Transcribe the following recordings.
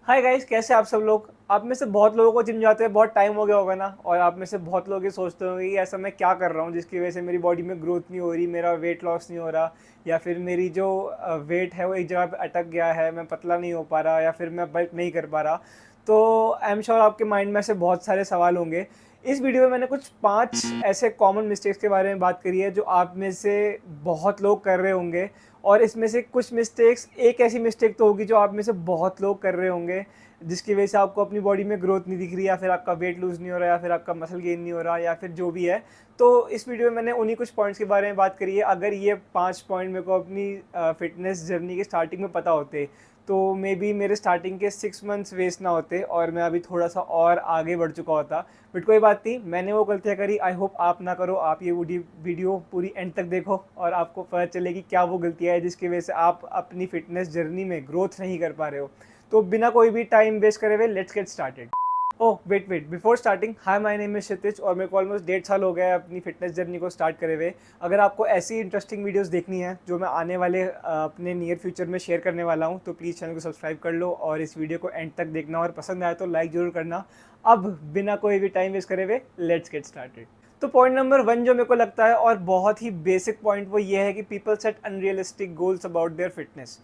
Hi guys, कैसे आप सब लोग। आप में से बहुत लोगों को जिम जाते हैं बहुत टाइम हो गया होगा ना। और आप में से बहुत लोग ये सोचते होंगे कि ऐसा मैं क्या कर रहा हूँ जिसकी वजह से मेरी बॉडी में ग्रोथ नहीं हो रही, मेरा वेट लॉस नहीं हो रहा, या फिर मेरी जो वेट है वो एक जगह पे अटक गया है, मैं पतला नहीं हो पा रहा, या फिर मैं बल्क नहीं कर पा रहा। तो आई एम श्योर आपके माइंड में ऐसे बहुत सारे सवाल होंगे। इस वीडियो में मैंने कुछ 5 ऐसे कॉमन मिस्टेक्स के बारे में बात करी है जो आप में से बहुत लोग कर रहे होंगे। और इसमें से कुछ मिस्टेक्स, एक ऐसी मिस्टेक तो होगी जो आप में से बहुत लोग कर रहे होंगे, जिसकी वजह से आपको अपनी बॉडी में ग्रोथ नहीं दिख रही, या फिर आपका वेट लूज़ नहीं हो रहा, या फिर आपका मसल गेन नहीं हो रहा, या फिर जो भी है। तो इस वीडियो में मैंने उन्हीं कुछ पॉइंट्स के बारे में बात करी है। अगर ये 5 पॉइंट मेरे को अपनी फिटनेस जर्नी के स्टार्टिंग में पता होते तो मे बी मेरे स्टार्टिंग के 6 मंथ्स वेस्ट ना होते और मैं अभी थोड़ा सा और आगे बढ़ चुका होता। बट कोई बात नहीं, मैंने वो गलतियाँ करी, आई होप आप ना करो। आप ये वीडियो पूरी एंड तक देखो और आपको पता चले कि क्या वो गलतियाँ है जिसकी वजह से आप अपनी फिटनेस जर्नी में ग्रोथ नहीं कर पा रहे हो। तो बिना कोई भी टाइम वेस्ट करे हुए let's get started. Oh wait wait, before starting, hi my name is Kshitij और मेरे को ऑलमोस्ट 1.5 साल हो गया है अपनी फिटनेस जर्नी को स्टार्ट करे हुए। अगर आपको ऐसी इंटरेस्टिंग वीडियोस देखनी है जो मैं आने वाले अपने नियर फ्यूचर में शेयर करने वाला हूँ, तो प्लीज़ चैनल को सब्सक्राइब कर लो और इस वीडियो को एंड तक देखना, और पसंद आए तो लाइक जरूर करना। अब बिना कोई भी टाइम वेस्ट करे हुए लेट्स गेट स्टार्टेड। तो पॉइंट नंबर 1 जो मेरे को लगता है और बहुत ही बेसिक पॉइंट, वो ये है कि people set unrealistic goals about their fitness,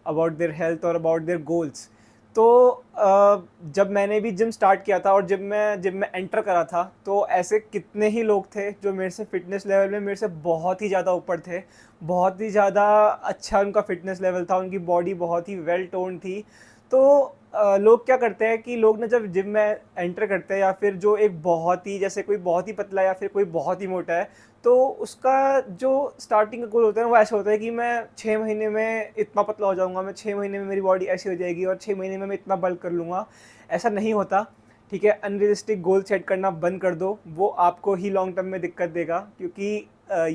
about their health और अबाउट देयर गोल्स। तो जब मैंने भी जिम स्टार्ट किया था और जब मैं एंटर करा था, तो ऐसे कितने ही लोग थे जो मेरे से फिटनेस लेवल में मेरे से बहुत ही ज़्यादा ऊपर थे। बहुत ही ज़्यादा अच्छा उनका फिटनेस लेवल था, उनकी बॉडी बहुत ही वेल टोन थी। तो लोग क्या करते हैं कि लोग ना जब जिम में एंटर करते हैं, या फिर जो एक बहुत ही, जैसे कोई बहुत ही पतला या फिर कोई बहुत ही मोटा है, तो उसका जो स्टार्टिंग का गोल होता है वो ऐसा होता है कि मैं 6 महीने में इतना पतला हो जाऊंगा, मैं 6 महीने में मेरी बॉडी ऐसी हो जाएगी और 6 महीने में मैं इतना बल्क कर लूँगा। ऐसा नहीं होता। ठीक है, अनरियलिस्टिक गोल सेट करना बंद कर दो, वो आपको ही लॉन्ग टर्म में दिक्कत देगा, क्योंकि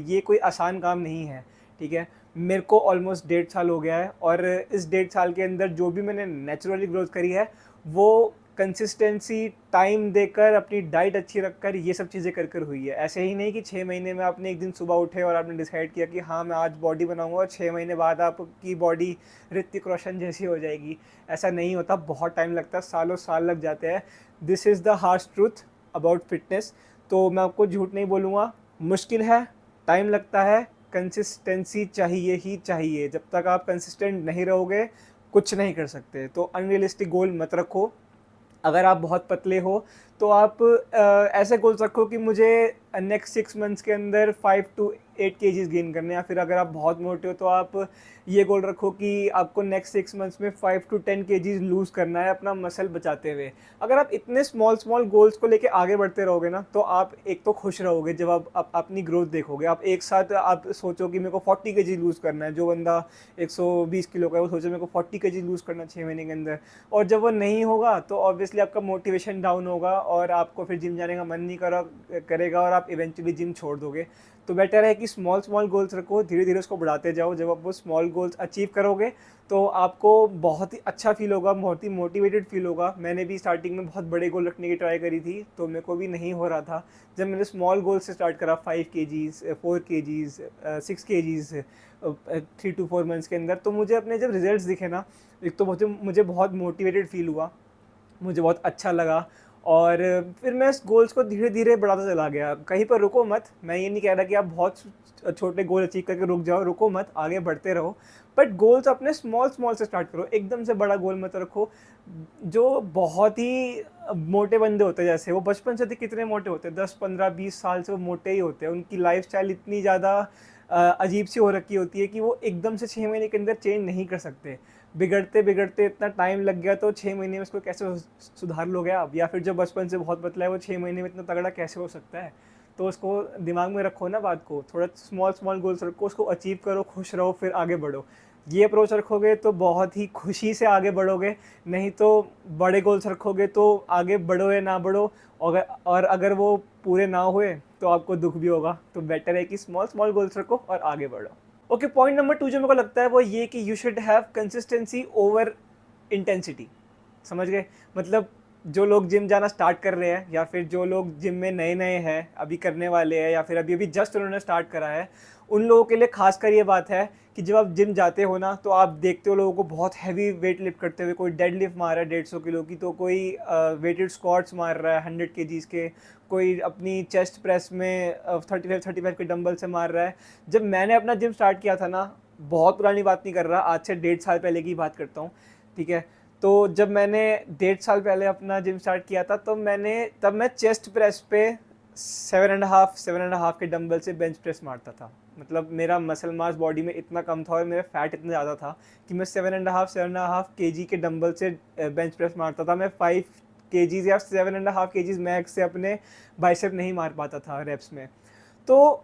ये कोई आसान काम नहीं है। ठीक है, मेरे को ऑलमोस्ट 1.5 साल हो गया है और इस 1.5 साल के अंदर जो भी मैंने नेचुरली ग्रोथ करी है वो कंसिस्टेंसी, टाइम देकर, अपनी डाइट अच्छी रखकर, ये सब चीज़ें कर कर हुई है। ऐसे ही नहीं कि 6 महीने में आपने एक दिन सुबह उठे और आपने डिसाइड किया कि हाँ मैं आज बॉडी बनाऊंगा और 6 महीने बाद आपकी बॉडी ऋतिक रोशन जैसी हो जाएगी। ऐसा नहीं होता, बहुत टाइम लगता है, सालों साल लग जाते हैं। This is the harsh truth about fitness. तो मैं आपको झूठ नहीं बोलूँगा, मुश्किल है, टाइम लगता है, कंसिस्टेंसी चाहिए ही चाहिए। जब तक आप कंसिस्टेंट नहीं रहोगे कुछ नहीं कर सकते। तो अनरियलिस्टिक गोल मत रखो। अगर आप बहुत पतले हो तो आप ऐसे गोल्स रखो कि मुझे नेक्स्ट 6 मंथ्स के अंदर 5 to 8 kgs गेन करने हैं। या फिर अगर आप बहुत मोटे हो तो आप ये गोल रखो कि आपको नेक्स्ट 6 मंथ्स में 5 to 10 kgs लूज़ करना है अपना मसल बचाते हुए। अगर आप इतने स्मॉल स्मॉल गोल्स को लेके आगे बढ़ते रहोगे ना, तो आप एक तो खुश रहोगे जब आप अपनी ग्रोथ देखोगे। आप एक साथ आप सोचो कि मेरे को 40 kg लूज़ करना है, जो बंदा 120 किलो का है वो सोचे मेरे को 40 kg लूज़ करना 6 महीने के अंदर। और जब वो नहीं होगा तो ऑब्वियसली आपका मोटिवेशन डाउन होगा और आपको फिर जिम जाने का मन नहीं करेगा और आप इवेंचुअली जिम छोड़ दोगे। तो बेटर है कि स्मॉल स्मॉल गोल्स रखो, धीरे धीरे उसको बढ़ाते जाओ। जब आप वो स्मॉल गोल्स अचीव करोगे तो आपको बहुत ही अच्छा फील होगा, बहुत ही मोटिवेटेड फील होगा। मैंने भी स्टार्टिंग में बहुत बड़े गोल रखने की ट्राई करी थी तो मेरे को भी नहीं हो रहा था। जब मैंने स्मॉल गोल से स्टार्ट करा, 5 kgs, 4 kgs, 6 kgs 3 to 4 months के अंदर, तो मुझे अपने जब रिजल्ट्स दिखे ना, एक तो मुझे बहुत मोटिवेटेड फील हुआ, मुझे बहुत अच्छा लगा। और फिर मैं इस गोल्स को धीरे धीरे बढ़ाता चला गया। कहीं पर रुको मत, मैं ये नहीं कह रहा कि आप बहुत छोटे गोल अचीव करके रुक जाओ, रुको मत, आगे बढ़ते रहो। बट गोल्स अपने स्मॉल स्मॉल से स्टार्ट करो, एकदम से बड़ा गोल मत रखो। जो बहुत ही मोटे बंदे होते हैं, जैसे वो बचपन से कितने मोटे होते हैं, 10 15 20 साल से वो मोटे ही होते हैं। उनकी लाइफ स्टाइल इतनी ज़्यादा अजीब सी हो रखी होती है कि वो एकदम से 6 महीने के अंदर चेंज नहीं कर सकते। बिगड़ते बिगड़ते इतना टाइम लग गया, तो 6 महीने में उसको कैसे सुधार लोगे आप? या फिर जो बचपन से बहुत पतला है वो 6 महीने में इतना तगड़ा कैसे हो सकता है? तो उसको दिमाग में रखो ना बात को, थोड़ा स्मॉल स्मॉल गोल्स रखो, उसको अचीव करो, खुश रहो, फिर आगे बढ़ो। ये अप्रोच रखोगे तो बहुत ही खुशी से आगे बढ़ोगे। नहीं तो बड़े गोल्स रखोगे तो आगे बढ़ो या ना बढ़ो, और अगर वो पूरे ना हुए तो आपको दुख भी होगा। तो बेटर है कि स्मॉल स्मॉल गोल्स रखो और आगे बढ़ो। ओके, पॉइंट नंबर 2 जो मेरे को लगता है वो ये कि you should have consistency over intensity. समझ गए? मतलब जो लोग जिम जाना स्टार्ट कर रहे हैं, या फिर जो लोग जिम में नए नए हैं, अभी करने वाले हैं, या फिर अभी अभी जस्ट उन्होंने स्टार्ट करा है, उन लोगों के लिए खासकर ये बात है कि जब आप जिम जाते हो ना, तो आप देखते हो लोगों को बहुत हैवी वेट लिफ्ट करते हुए, कोई डेड लिफ्ट मार रहा है 150 किलो की, तो कोई वेटेड स्क्वाट्स मार रहा है 100 केजीज़ के, कोई अपनी चेस्ट प्रेस में 35 के डंबल से मार रहा है। जब मैंने अपना जिम स्टार्ट किया था ना, बहुत पुरानी बात नहीं कर रहा, आज से 1.5 साल पहले की बात करता हूँ, ठीक है। तो जब मैंने 1.5 साल पहले अपना जिम स्टार्ट किया था, तो तब मैं चेस्ट प्रेस पे 7.5 के डंबल से बेंच प्रेस मारता था। मतलब मेरा मसल मास बॉडी में इतना कम था और मेरा फैट इतना ज़्यादा था कि मैं 7.5 केजी के डंबल से बेंच प्रेस मारता था। मैं 5 केजीज़ या 7.5 केजीज़ मैक्स से अपने बाइसेप नहीं मार पाता था रेप्स में। तो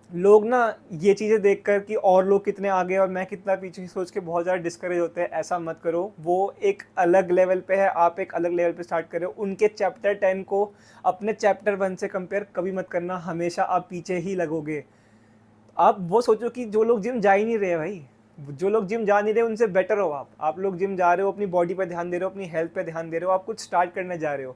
लोग ना ये चीज़ें देखकर कि और लोग कितने आगे और मैं कितना पीछे, सोच के बहुत ज़्यादा डिस्करेज होते हैं। ऐसा मत करो, वो एक अलग लेवल पे है, आप एक अलग लेवल पे स्टार्ट करो। उनके चैप्टर 10 को अपने चैप्टर 1 से कंपेयर कभी मत करना, हमेशा आप पीछे ही लगोगे। आप वो सोचो कि जो लोग जिम जा ही नहीं रहे भाई, जो लोग जिम जा नहीं रहे उनसे बेटर हो आप लोग जिम जा रहे हो, अपनी बॉडी पे ध्यान दे रहे हो, अपनी हेल्थ पे ध्यान दे रहे हो, आप कुछ स्टार्ट करने जा रहे हो,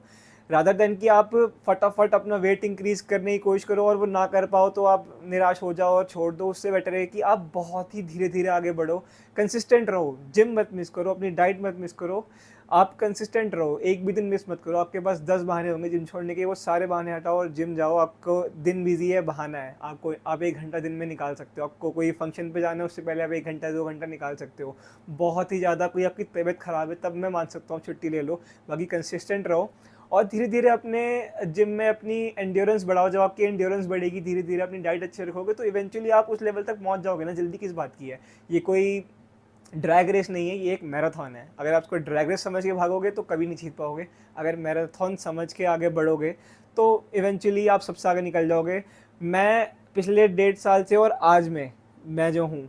रादर देन कि आप फटाफट अपना वेट इंक्रीज करने की कोशिश करो और वो ना कर पाओ तो आप निराश हो जाओ और छोड़ दो। उससे बेटर है कि आप बहुत ही धीरे धीरे आगे बढ़ो, कंसिस्टेंट रहो, जिम मत मिस करो, अपनी डाइट मत मिस करो, आप कंसिस्टेंट रहो, एक भी दिन मिस मत करो। आपके पास 10 बहाने होंगे जिम छोड़ने के, वो सारे बहाने हटाओ और जिम जाओ। आपको दिन बिजी है, बहाना है, आप 1 घंटा दिन में निकाल सकते हो। आपको कोई फंक्शन पे जाना है, उससे पहले आप 1 घंटा 2 घंटा निकाल सकते हो। बहुत ही ज़्यादा कोई आपकी तबीयत ख़राब है तब मैं मान सकता हूँ छुट्टी ले लो, बाकी कंसिस्टेंट रहो और धीरे धीरे अपने जिम में अपनी एंड्योरेंस बढ़ाओ। जब आपकी एंड्योरेंस बढ़ेगी, धीरे धीरे अपनी डाइट अच्छे रखोगे, तो इवेंचुअली आप उस लेवल तक पहुंच जाओगे ना। जल्दी किस बात की है, ये कोई ड्रैग रेस नहीं है, ये एक मैराथन है। अगर आप उसको ड्रैग रेस समझ के भागोगे तो कभी नहीं जीत पाओगे, अगर मैराथन समझ के आगे बढ़ोगे तो इवेंचुअली आप सबसे आगे निकल जाओगे। मैं पिछले 1.5 साल से और आज में मैं जो हूँ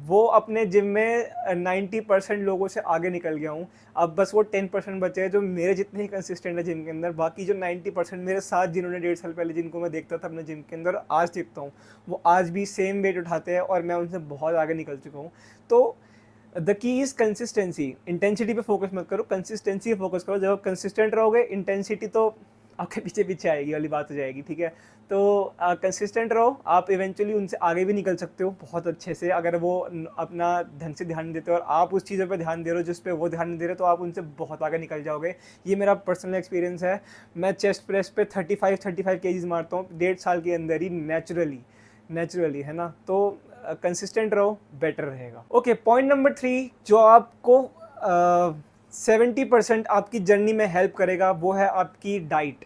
वो अपने जिम में 90% लोगों से आगे निकल गया हूँ। अब बस वो 10% बचे हैं जो मेरे जितने ही कंसिस्टेंट है जिम के अंदर। बाकी जो 90% मेरे साथ जिन्होंने 1.5 साल पहले जिनको मैं देखता था अपने जिम के अंदर, आज देखता हूँ, वो आज भी सेम वेट उठाते हैं और मैं उनसे बहुत आगे निकल चुका हूँ। तो the key is consistency. Intensity पे फोकस मत करो, कंसिस्टेंसी पे फोकस करो। जब आप कंसिस्टेंट रहोगे, इंटेंसिटी तो आपके पीछे पीछे आएगी वाली बात हो जाएगी, ठीक है। तो कंसिस्टेंट रहो, आप इवेंचुअली उनसे आगे भी निकल सकते हो बहुत अच्छे से। अगर वो अपना ढंग से ध्यान देते हो और आप उस चीज़ों पे ध्यान दे रहे हो जिस पे वो ध्यान नहीं दे रहे, तो आप उनसे बहुत आगे निकल जाओगे। ये मेरा पर्सनल एक्सपीरियंस है। मैं चेस्ट प्रेस पे 35 केजीज मारता हूँ 1.5 साल के अंदर ही, नेचुरली, है ना। तो कंसिस्टेंट रहो, बेटर रहेगा। ओके, पॉइंट नंबर 3 जो आपको 70% आपकी जर्नी में हेल्प करेगा वो है आपकी डाइट।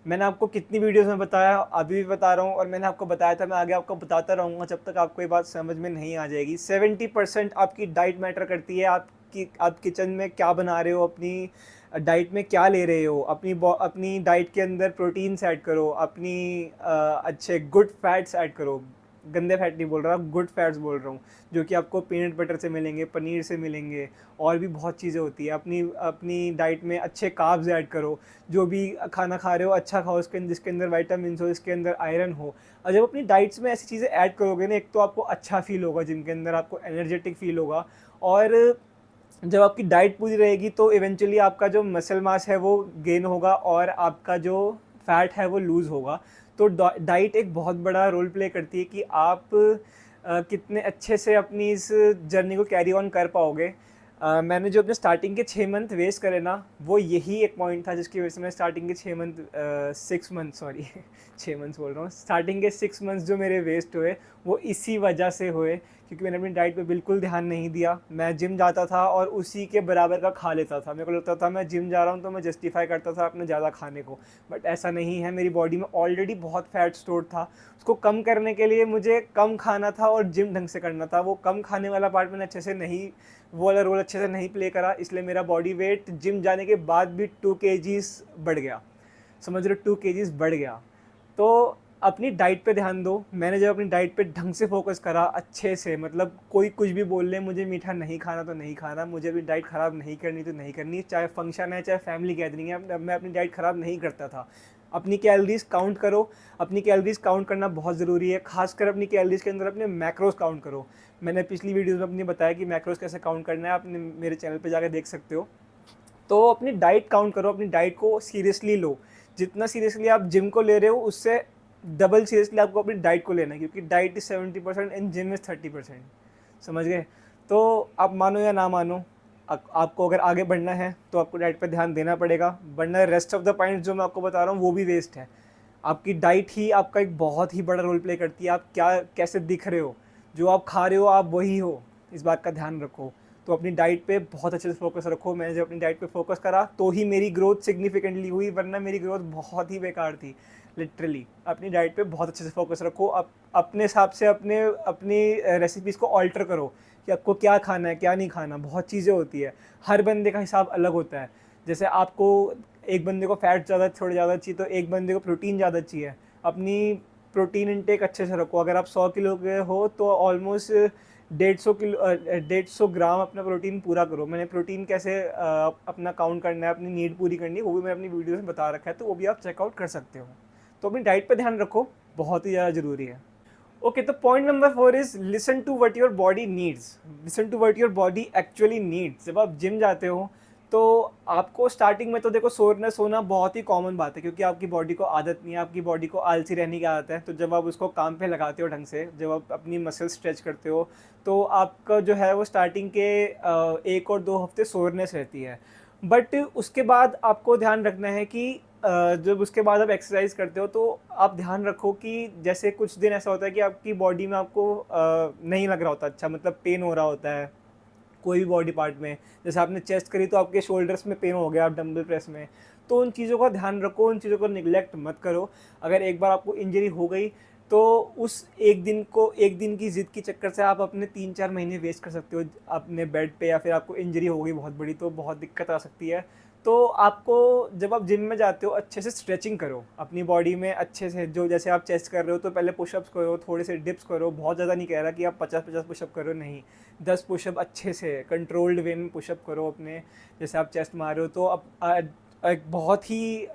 मैंने आपको कितनी वीडियोस में बताया, अभी भी बता रहा हूँ और मैंने आपको बताया था, मैं आगे आपको बताता रहूँगा जब तक आपको ये बात समझ में नहीं आ जाएगी। 70% आपकी डाइट मैटर करती है। आप किचन में क्या बना रहे हो, अपनी डाइट में क्या ले रहे हो, अपनी डाइट के अंदर प्रोटीन्स ऐड करो, अपनी अच्छे गुड फैट्स ऐड करो। गंदे फैट नहीं बोल रहा, गुड फैट्स बोल रहा हूँ, जो कि आपको पीनट बटर से मिलेंगे, पनीर से मिलेंगे, और भी बहुत चीज़ें होती है। अपनी डाइट में अच्छे कार्ब्स ऐड करो। जो भी खाना खा रहे हो अच्छा खाओ, जिसके अंदर विटामिन हो, जिसके अंदर आयरन हो। और जब अपनी डाइट्स में ऐसी चीज़ें ऐड करोगे ना, एक तो आपको अच्छा फील होगा जिनके अंदर, आपको एनर्जेटिक फील होगा। और जब आपकी डाइट पूरी रहेगी तो इवेंचुअली आपका जो मसल मास है वो गेन होगा और आपका जो फैट है वो लूज़ होगा। तो डाइट एक बहुत बड़ा रोल प्ले करती है कि आप कितने अच्छे से अपनी इस जर्नी को कैरी ऑन कर पाओगे। मैंने जो अपने स्टार्टिंग के 6 मंथ वेस्ट करे ना, वो यही एक पॉइंट था जिसकी वजह से मैं स्टार्टिंग के 6 मंथ सॉरी 6 मंथ्स बोल रहा हूँ, स्टार्टिंग के 6 मंथ्स जो मेरे वेस्ट हुए वो इसी वजह से हुए, क्योंकि मैंने अपनी डाइट पे बिल्कुल ध्यान नहीं दिया। मैं जिम जाता था और उसी के बराबर का खा लेता था। मेरे को लगता था मैं जिम जा रहा हूँ तो मैं जस्टिफाई करता था अपने ज़्यादा खाने को, बट ऐसा नहीं है। मेरी बॉडी में ऑलरेडी बहुत फैट स्टोर था, उसको कम करने के लिए मुझे कम खाना था और जिम ढंग से करना था। वो कम खाने वाला पार्ट मैंने अच्छे से नहीं, वो वाला रोल अच्छे से नहीं प्ले करा, इसलिए मेरा बॉडी वेट जिम जाने के बाद भी 2 kgs बढ़ गया। समझ रहे हो, 2 kgs बढ़ गया। तो अपनी डाइट पे ध्यान दो। मैंने जब अपनी डाइट पे ढंग से फोकस करा अच्छे से, मतलब कोई कुछ भी बोल ले, मुझे मीठा नहीं खाना तो नहीं खाना, मुझे अपनी डाइट ख़राब नहीं करनी तो नहीं करनी, चाहे फंक्शन है चाहे फैमिली गैदरिंग है, मैं अपनी डाइट ख़राब नहीं करता था। अपनी कैलोरीज काउंट करो, अपनी कैलोरीज काउंट करना बहुत ज़रूरी है। खासकर अपनी कैलोरीज के अंदर अपने मैक्रोस काउंट करो। मैंने पिछली वीडियोज़ में अपनी बताया कि मैक्रोस कैसे काउंट करना है, आपने मेरे चैनल पर जाकर देख सकते हो। तो अपनी डाइट काउंट करो, अपनी डाइट को सीरियसली लो। जितना सीरियसली आप जिम को ले रहे हो उससे डबल सीरियसली आपको अपनी डाइट को लेना है, क्योंकि diet is 70% and gym is 30%। समझ गए? तो आप मानो या ना मानो, आपको अगर आगे बढ़ना है तो आपको डाइट पे ध्यान देना पड़ेगा, वरना रेस्ट ऑफ द पॉइंट्स जो मैं आपको बता रहा हूँ वो भी वेस्ट है। आपकी डाइट ही आपका एक बहुत ही बड़ा रोल प्ले करती है, आप क्या कैसे दिख रहे हो, जो आप खा रहे हो आप वही हो, इस बात का ध्यान रखो। तो अपनी डाइट पे बहुत अच्छे से फोकस रखो। मैंने जब अपनी डाइट पे फोकस करा तो ही मेरी ग्रोथ सिग्निफिकेंटली हुई, वरना मेरी ग्रोथ बहुत ही बेकार थी लिटरली। अपनी डाइट पे बहुत अच्छे से फोकस रखो, अपने हिसाब से अपनी रेसिपीज़ को ऑल्टर करो कि आपको क्या खाना है क्या नहीं खाना। बहुत चीज़ें होती है, हर बंदे का हिसाब अलग होता है। जैसे आपको एक बंदे को फैट ज़्यादा थोड़ी ज़्यादा चाहिए तो एक बंदे को प्रोटीन ज़्यादा चाहिए। अपनी प्रोटीन इंटेक अच्छे से रखो। अगर आप 100 किलो के हो तो ऑलमोस्ट 150 ग्राम अपना प्रोटीन पूरा करो। मैंने प्रोटीन कैसे अपना काउंट करना है, अपनी नीड पूरी करनी है, वो भी मैं अपनी वीडियो में बता रखा है, तो वो भी आप चेकआउट कर सकते हो। तो अपनी डाइट पे ध्यान रखो, बहुत ही ज़्यादा ज़रूरी है। ओके, तो point number 4 is listen to what your body needs. Listen to what your body actually needs. जब आप जिम जाते हो तो आपको स्टार्टिंग में तो देखो सोरनेस होना बहुत ही कॉमन बात है, क्योंकि आपकी बॉडी को आदत नहीं है, आपकी बॉडी को आलसी रहने की आदत है। तो जब आप उसको काम पे लगाते हो ढंग से, जब आप अपनी मसल स्ट्रेच करते हो, तो आपका जो है वो स्टार्टिंग के 1 और 2 हफ्ते सोरनेस रहती है। बट उसके बाद आपको ध्यान रखना है कि जब उसके बाद आप एक्सरसाइज करते हो तो आप ध्यान रखो कि जैसे कुछ दिन ऐसा होता है कि आपकी बॉडी में आपको नहीं लग रहा होता अच्छा, मतलब पेन हो रहा होता है कोई भी बॉडी पार्ट में। जैसे आपने चेस्ट करी तो आपके शोल्डर्स में पेन हो गया आप डंबल प्रेस में। तो उन चीज़ों का ध्यान रखो, उन चीज़ों को निगलेक्ट मत करो। अगर एक बार आपको इंजरी हो गई तो उस एक दिन की ज़िद की चक्कर से आप अपने 3-4 महीने वेस्ट कर सकते हो अपने बेड पे, या फिर आपको इंजरी हो गई बहुत बड़ी तो बहुत दिक्कत आ सकती है। तो आपको जब आप जिम में जाते हो अच्छे से स्ट्रेचिंग करो अपनी बॉडी में अच्छे से। जो जैसे आप चेस्ट कर रहे हो तो पहले पुशअप्स करो, थोड़े से डिप्स करो। बहुत ज़्यादा नहीं कह रहा कि आप 50-50 पुशअप करो, नहीं, 10 पुशअप अच्छे से कंट्रोल्ड वे में पुशअप करो अपने। जैसे आप चेस्ट मार रहे हो तो एक बहुत ही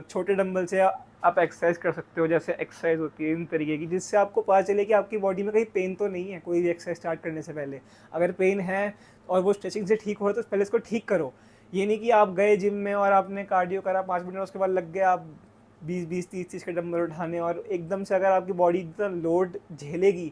छोटे डंबल से आप एक्सरसाइज कर सकते हो। जैसे एक्सरसाइज होती है इन तरीके की जिससे आपको पता चले कि आपकी बॉडी में कहीं पेन तो नहीं है कोई भी एक्सरसाइज स्टार्ट करने से पहले। अगर पेन है और वो स्ट्रेचिंग से ठीक हो रहा है तो पहले इसको ठीक करो। ये नहीं कि आप गए जिम में और आपने कार्डियो करा 5 मिनट, उसके बाद लग गए आप 20-20 30-30 के डंबल उठाने, और एकदम से अगर आपकी बॉडी इतना लोड झेलेगी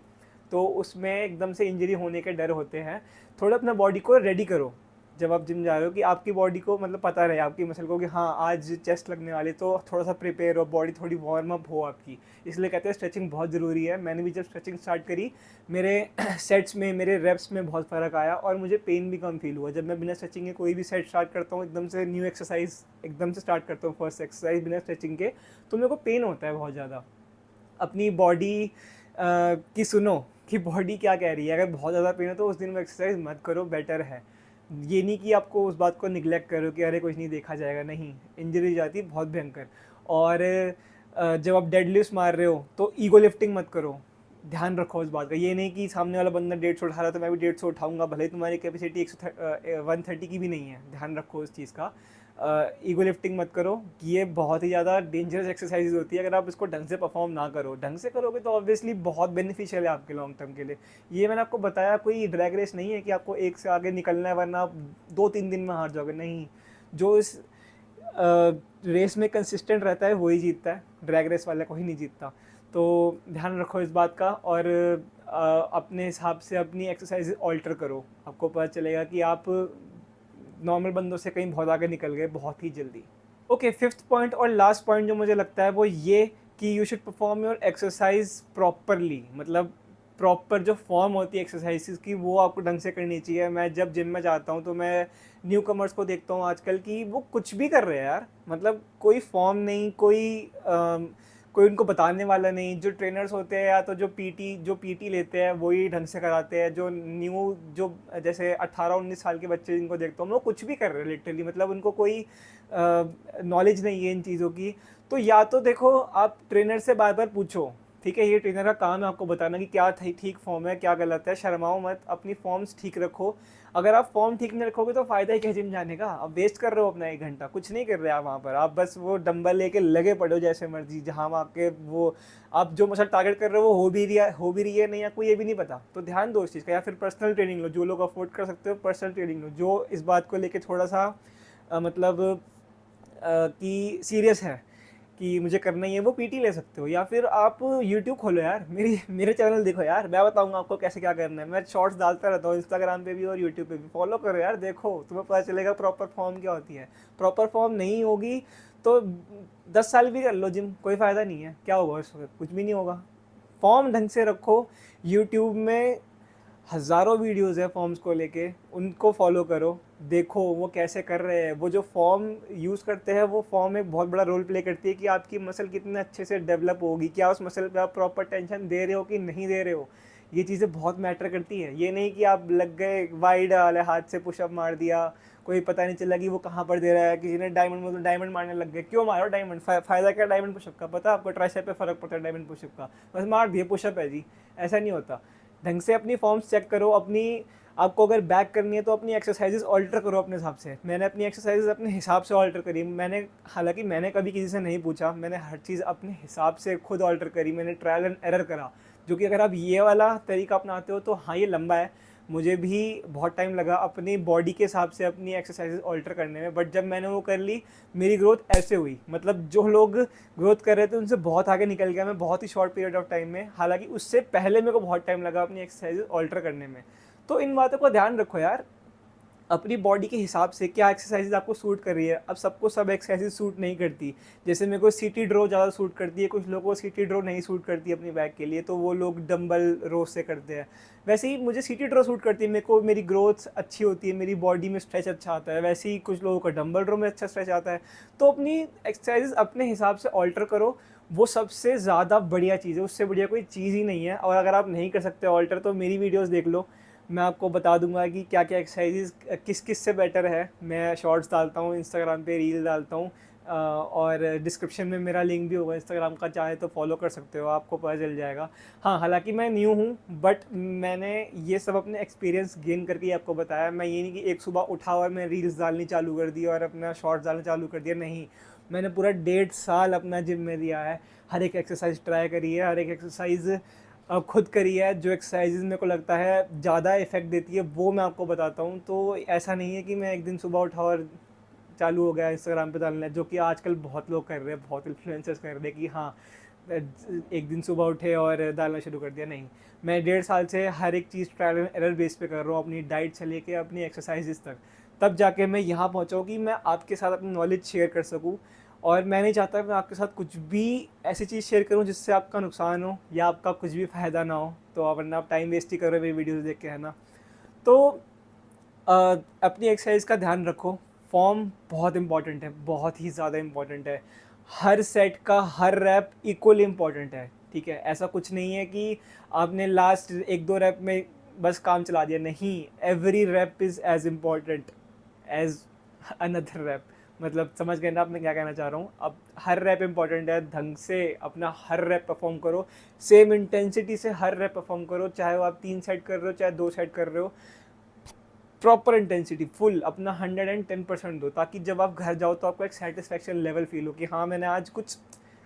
तो उसमें एकदम से इंजरी होने के डर होते हैं। थोड़ा अपना बॉडी को रेडी करो जब आप जिम जा रहे हो, कि आपकी बॉडी को मतलब पता रहे आपकी मसल को कि हाँ आज चेस्ट लगने वाली, तो थोड़ा सा प्रिपेयर हो, बॉडी थोड़ी वार्म अप हो आपकी। इसलिए कहते हैं स्ट्रेचिंग बहुत ज़रूरी है। मैंने भी जब स्ट्रेचिंग स्टार्ट करी मेरे सेट्स में, मेरे रेप्स में बहुत फ़र्क आया और मुझे पेन भी कम फील हुआ। जब मैं बिना स्ट्रेचिंग के कोई भी सेट स्टार्ट करता हूँ, एकदम से न्यू एक्सरसाइज एकदम से स्टार्ट करता हूँ, फर्स्ट एक्सरसाइज बिना स्ट्रेचिंग के, तो मेरे को पेन होता है बहुत ज़्यादा। अपनी बॉडी की सुनो कि बॉडी क्या कह रही है। अगर बहुत ज़्यादा पेन है तो उस दिन में एक्सरसाइज मत करो, बेटर है। ये नहीं कि आपको उस बात को निगलेक्ट करो कि अरे कुछ नहीं देखा जाएगा, नहीं, इंजरी जाती है बहुत भयंकर। और जब आप डेड लिफ्ट मार रहे हो तो ईगो लिफ्टिंग मत करो, ध्यान रखो उस बात का। ये नहीं कि सामने वाला बंदा 150 उठा रहा है तो मैं भी 150 उठाऊंगा, भले ही तुम्हारी कैपेसिटी 130 की भी नहीं है, ध्यान रखो उस चीज़ का। ईगो लिफ्टिंग मत करो, ये बहुत ही ज़्यादा डेंजरस एक्सरसाइज होती है। अगर आप इसको ढंग से परफॉर्म ना करो, ढंग से करोगे तो ऑब्वियसली बहुत बेनिफिशियल है आपके लॉन्ग टर्म के लिए। ये मैंने आपको बताया कोई ड्रैग रेस नहीं है कि आपको एक से आगे निकलना है वरना आप 2-3 दिन में हार जाओगे, नहीं। जो इस रेस में कंसिस्टेंट रहता है वही जीतता है, ड्रैग रेस वाला कोई नहीं जीतता। तो ध्यान रखो इस बात का, और अपने हिसाब से अपनी एक्सरसाइज ऑल्टर करो। आपको पता चलेगा कि आप नॉर्मल बंदों से कहीं बहुत आगे निकल गए बहुत ही जल्दी। ओके, 5th पॉइंट और लास्ट पॉइंट जो मुझे लगता है वो ये कि you should perform your exercise properly. मतलब प्रॉपर जो फॉर्म होती है एक्सरसाइज की वो आपको ढंग से करनी चाहिए। मैं जब जिम में जाता हूँ तो मैं न्यू कमर्स को देखता हूँ आजकल की वो कुछ भी कर रहे हैं यार, मतलब कोई फॉर्म नहीं, कोई उनको बताने वाला नहीं। जो ट्रेनर्स होते हैं या तो जो पीटी लेते हैं वही ढंग से कराते हैं। जो जैसे 18-19 साल के बच्चे जिनको देखता हूँ वो कुछ भी कर रहे हैं लिटरली, मतलब उनको कोई नॉलेज नहीं है इन चीज़ों की। तो या तो देखो आप ट्रेनर से बार बार पूछो, ठीक है, ये ट्रेनर का काम है आपको बताना कि क्या ठीक फॉर्म है क्या गलत है। शर्माओ मत, अपनी फॉर्म्स ठीक रखो। अगर आप फॉर्म ठीक नहीं रखोगे तो फ़ायदा ही क्या जिम जाने का। आप वेस्ट कर रहे हो अपना 1 घंटा, कुछ नहीं कर रहे आप वहाँ पर। आप बस वो डंबल लेके लगे पड़े हो जैसे मर्जी, जहाँ वहाँ के वो आप जो मसल टारगेट कर रहे हो वो हो भी रही है नहीं, आपको ये भी नहीं पता। तो ध्यान दो इस चीज़ का। या फिर पर्सनल ट्रेनिंग लो, जो लोग अफोर्ड कर सकते हो पर्सनल ट्रेनिंग लो, जो इस बात को लेके थोड़ा सा मतलब कि सीरियस है। कि मुझे करना ही है, वो पीटी ले सकते हो। या फिर आप यूट्यूब खोलो यार, मेरे चैनल देखो यार, मैं बताऊंगा आपको कैसे क्या करना है। मैं शॉर्ट्स डालता रहता हूँ इंस्टाग्राम पे भी और यूट्यूब पे भी, फॉलो करो यार, देखो तुम्हें पता चलेगा प्रॉपर फॉर्म क्या होती है। प्रॉपर फॉर्म नहीं होगी तो 10 साल भी कर लो जिम, कोई फ़ायदा नहीं है, क्या होगा उसमें, कुछ भी नहीं होगा। फॉर्म ढंग से रखो। यूट्यूब में हज़ारों वीडियोज़ है फॉर्म्स को लेके, उनको फॉलो करो, देखो वो कैसे कर रहे हैं। वो जो फॉर्म यूज़ करते हैं, वो फॉर्म एक बहुत बड़ा रोल प्ले करती है कि आपकी मसल कितने अच्छे से डेवलप होगी, क्या उस मसल पे आप प्रॉपर टेंशन दे रहे हो कि नहीं दे रहे हो। ये चीज़ें बहुत मैटर करती हैं। ये नहीं कि आप लग गए वाइड वाले हाथ से पुशअप मार दिया, कोई पता नहीं चला कि वो कहाँ पर दे रहा है, किसी ने डायमंड मतलब डायमंड मारने लग गए, क्यों मारो डायमंड, फ़ायदा क्या डायमंड पुशअप का, पता है आपको ट्राइसेप पे फ़र्क पड़ता है डायमंड पुशअप का, बस मार दिए पुशअप है जी। ऐसा नहीं होता। ढंग से अपनी फॉर्म्स चेक करो। अपनी आपको अगर बैक करनी है तो अपनी एक्सरसाइजेस ऑल्टर करो अपने हिसाब से। मैंने अपनी एक्सरसाइजेस अपने हिसाब से ऑल्टर करी। हालांकि मैंने कभी किसी से नहीं पूछा, मैंने हर चीज़ अपने हिसाब से खुद ऑल्टर करी, मैंने ट्रायल एंड एरर करा। जो कि अगर आप ये वाला तरीका अपनाते हो तो हाँ, ये लंबा है, मुझे भी बहुत टाइम लगा अपनी बॉडी के हिसाब से अपनी एक्सरसाइजेस ऑल्टर करने में। बट जब मैंने वो कर ली, मेरी ग्रोथ ऐसे हुई, मतलब जो लोग ग्रोथ कर रहे थे उनसे बहुत आगे निकल गया मैं बहुत ही शॉर्ट पीरियड ऑफ टाइम में। हालांकि उससे पहले मेरे को बहुत टाइम लगा अपनी एक्सरसाइजेस ऑल्टर करने में। तो इन बातों का ध्यान रखो यार, अपनी बॉडी के हिसाब से क्या एक्सरसाइज आपको सूट कर रही है। अब सबको सब एक्सरसाइज सूट नहीं करती। जैसे मेरे को सीटी ड्रो ज़्यादा सूट करती है, कुछ लोगों को सीटी ड्रो नहीं सूट करती अपनी बैक के लिए, तो वो लोग डंबल रो से करते हैं। वैसे ही मुझे सीटी ड्रो सूट करती है, मेरे को मेरी ग्रोथ अच्छी होती है, मेरी बॉडी में स्ट्रेच अच्छा आता है। वैसे ही कुछ लोगों को डंबल रो में अच्छा स्ट्रेच आता है। तो अपनी एक्सरसाइज अपने हिसाब से ऑल्टर करो, वो सबसे ज़्यादा बढ़िया चीज़ है, उससे बढ़िया कोई चीज़ ही नहीं है। और अगर आप नहीं कर सकते ऑल्टर तो मेरी वीडियोज़ देख लो, मैं आपको बता दूंगा कि क्या क्या एक्सरसाइजेज किस किस से बेटर है। मैं शॉर्ट्स डालता हूँ इंस्टाग्राम पे, रील डालता हूँ, और डिस्क्रिप्शन में मेरा लिंक भी होगा इंस्टाग्राम का, चाहे तो फॉलो कर सकते हो, आपको पता चल जाएगा। हाँ, हालांकि मैं न्यू हूँ, बट मैंने ये सब अपने एक्सपीरियंस गेन करके ही आपको बताया। मैं ये नहीं कि एक सुबह उठा और मैं रील्स डालनी चालू कर दी और अपना शॉर्ट्स डालना चालू कर दिया, नहीं। मैंने पूरा 1.5 साल अपना जिम में दिया है, हर एक एक्सरसाइज ट्राई करी है, हर एक एक्सरसाइज खुद करी है। जो एक्सरसाइजेज मेरे को लगता है ज़्यादा इफेक्ट देती है वो मैं आपको बताता हूँ। तो ऐसा नहीं है कि मैं एक दिन सुबह उठा और चालू हो गया इंस्टाग्राम पे डालना, जो कि आजकल बहुत लोग कर रहे हैं, बहुत इन्फ्लुएंसर्स कर रहे हैं कि हाँ एक दिन सुबह उठे और डालना शुरू कर दिया। नहीं, मैं 1.5 साल से हर एक चीज़ ट्रायल एंड एरर बेस पे कर रहा हूँ, अपनी डाइट से लेके अपनी एक्सरसाइजेस तक। तब जाके मैं यहाँ पहुँचा हूँ कि मैं आपके साथ अपनी नॉलेज शेयर कर सकूँ। और मैं नहीं चाहता मैं आपके साथ कुछ भी ऐसी चीज़ शेयर करूं जिससे आपका नुकसान हो या आपका कुछ भी फ़ायदा ना हो। तो वरना आप टाइम वेस्ट ही कर रहे हो मेरी वीडियोस देख के, है ना। तो अपनी एक्सरसाइज का ध्यान रखो। फॉर्म बहुत इंपॉर्टेंट है, बहुत ही ज़्यादा इंपॉर्टेंट है। हर सेट का हर रैप इक्वली इम्पॉर्टेंट है, ठीक है। ऐसा कुछ नहीं है कि आपने लास्ट 1-2 रैप में बस काम चला दिया, नहीं। Every rep is as important as another rep. मतलब समझ गए ना आप मैं क्या कहना चाह रहा हूँ। अब हर रैप इंपॉर्टेंट है, ढंग से अपना हर रैप परफॉर्म करो, सेम इंटेंसिटी से हर रैप परफॉर्म करो, चाहे वो आप 3 सेट कर रहे हो चाहे 2 सेट कर रहे हो। प्रॉपर इंटेंसिटी फुल अपना 110% दो, ताकि जब आप घर जाओ तो आपको एक सेटिस्फैक्शन लेवल फील हो कि हाँ मैंने आज कुछ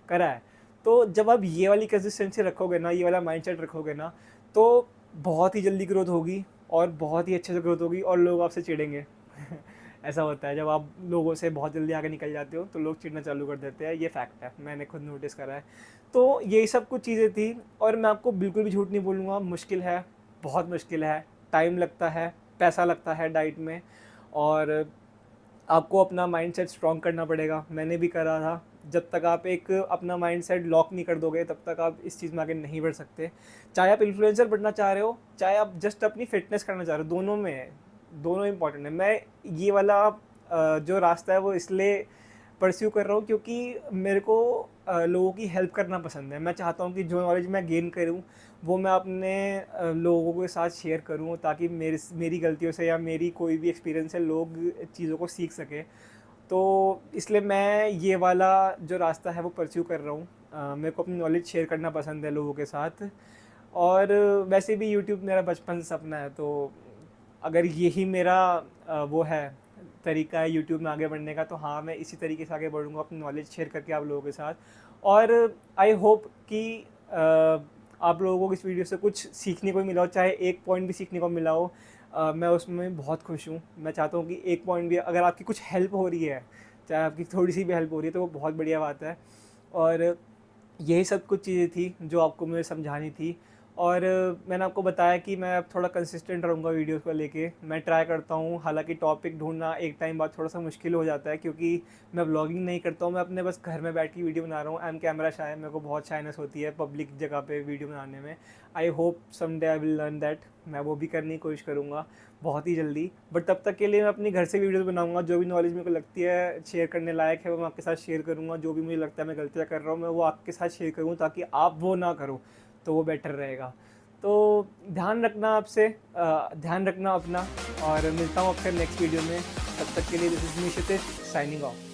करा है। तो जब आप ये वाली कंसिस्टेंसी रखोगे ना, ये वाला माइंडसेट रखोगे ना, तो बहुत ही जल्दी ग्रोथ होगी और बहुत ही अच्छे से ग्रोथ होगी और लोग आपसे चिढ़ेंगे। ऐसा होता है, जब आप लोगों से बहुत जल्दी आगे निकल जाते हो तो लोग चिढ़ना चालू कर देते हैं, ये फैक्ट है, मैंने खुद नोटिस करा है। तो यही सब कुछ चीज़ें थी। और मैं आपको बिल्कुल भी झूठ नहीं बोलूँगा, मुश्किल है, बहुत मुश्किल है, टाइम लगता है, पैसा लगता है डाइट में, और आपको अपना माइंडसेट स्ट्रॉन्ग करना पड़ेगा। मैंने भी करा था। जब तक आप एक अपना माइंडसेट लॉक नहीं कर दोगे तब तक आप इस चीज़ में आगे नहीं बढ़ सकते। चाहे आप इन्फ्लुएंसर बनना चाह रहे हो, चाहे आप जस्ट अपनी फिटनेस करना चाह रहे हो, दोनों में है, दोनों इंपॉर्टेंट है। मैं ये वाला जो रास्ता है वो इसलिए परस्यू कर रहा हूँ क्योंकि मेरे को लोगों की हेल्प करना पसंद है। मैं चाहता हूँ कि जो नॉलेज मैं गेन करूँ वो मैं अपने लोगों के साथ शेयर करूँ, ताकि मेरी गलतियों से या मेरी कोई भी एक्सपीरियंस है लोग चीज़ों को सीख सकें। तो इसलिए मैं ये वाला जो रास्ता है वो परस्यू कर रहा हूँ। मेरे को अपनी नॉलेज शेयर करना पसंद है लोगों के साथ। और वैसे भी यूट्यूब मेरा बचपन से सपना है, तो अगर यही मेरा वो है तरीका है यूट्यूब में आगे बढ़ने का, तो हाँ मैं इसी तरीके से आगे बढ़ूँगा, अपनी नॉलेज शेयर करके आप लोगों के साथ। और आई होप कि आप लोगों को इस वीडियो से कुछ सीखने को मिला हो, चाहे एक पॉइंट भी सीखने को मिला हो। मैं उसमें बहुत खुश हूँ। मैं चाहता हूँ कि एक पॉइंट भी अगर आपकी कुछ हेल्प हो रही है, चाहे आपकी थोड़ी सी भी हेल्प हो रही है, तो वो बहुत बढ़िया बात है। और यही सब कुछ चीज़ें थी जो आपको मुझे समझानी थी। और मैंने आपको बताया कि मैं अब थोड़ा कंसिस्टेंट रहूँगा वीडियोज़ को लेके। मैं ट्राई करता हूँ, हालाँकि टॉपिक ढूँढना एक टाइम बाद थोड़ा-सा मुश्किल हो जाता है, क्योंकि मैं व्लॉगिंग नहीं करता हूँ, मैं अपने बस घर में बैठ के वीडियो बना रहा हूँ। आई एम कैमरा शाय, मेरे को बहुत शायनेस होती है पब्लिक जगह पे वीडियो बनाने में। I hope someday I will learn that, मैं वो भी करने की कोशिश करूँगा बहुत ही जल्दी। बट तब तक के लिए मैं अपनी घर से वीडियोज़ बनाऊँगा, जो भी नॉलेज मेरे को लगती है शेयर करने लायक है वो मैं आपके साथ शेयर करूँगा। जो भी मुझे लगता है मैं गलतियाँ कर रहा हूँ मैं वो आपके साथ शेयर करूँ, ताकि आप वो ना करो, तो वो बेटर रहेगा। तो ध्यान रखना अपना, और मिलता हूँ आपसे नेक्स्ट वीडियो में। तब तक के लिए this is me Kshitij signing off.